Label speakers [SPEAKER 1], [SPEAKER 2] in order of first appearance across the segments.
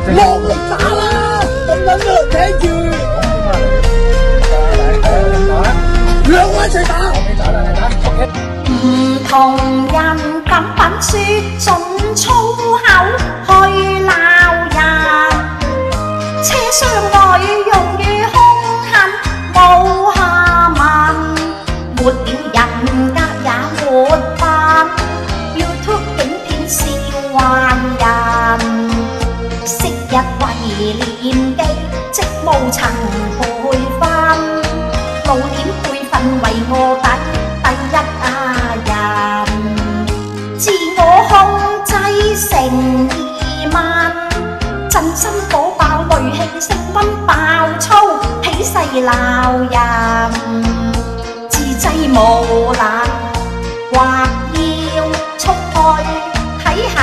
[SPEAKER 1] 落嚟打啦！咁撚多人聽住，兩個一齊打。
[SPEAKER 2] 唔同人敢品説盡粗口去鬧人，車廂內用語兇狠無下文，沒了人格也沒法 YouTube 影片笑壞人，昔日為廉記職務曾培訓，老點輩份為臥底第一人，自我控制成疑問，真心火爆戾氣升溫爆粗起勢鬧人，自制無能或要速去睇下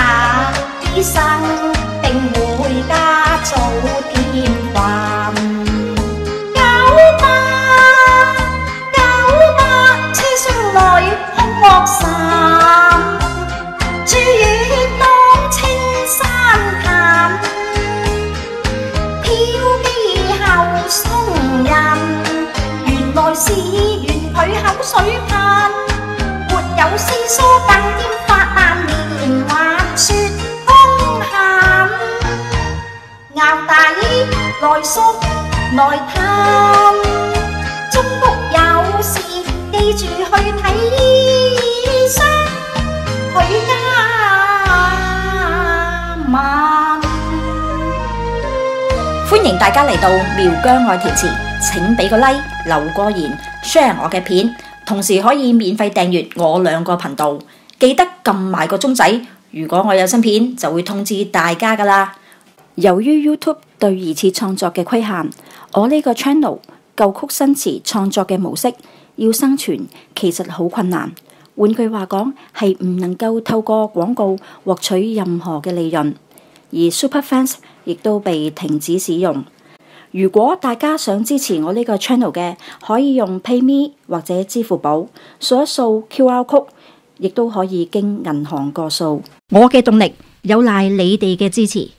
[SPEAKER 2] 醫生，定會加早添瞓。惡神住遠當青山近，飄機後送人，原來是緣佢口水噴，沒有思疏更添發難連環説兇狠，拗底來縮來氹，中谷有事記住去睇醫生，許家文。歡迎大家嚟到苗疆愛填詞，請俾個 like， 留個言 ，share 我嘅片，同時可以免費訂閱我2個頻道，記得撳埋個鐘仔，如果我有新片就會通知大家噶啦。由於 YouTube 對二次創作嘅規限，我呢個 channel 舊曲新詞創作嘅模式要生存其實好困難，換句話講係唔能夠透過廣告獲取任何嘅利潤，而 Superfans 亦都被停止使用。如果大家想支持我呢個 channel 嘅，可以用 PayMe 或者支付寶掃一掃 QR code， 亦都可以經銀行過數。我嘅動力有賴你哋嘅支持。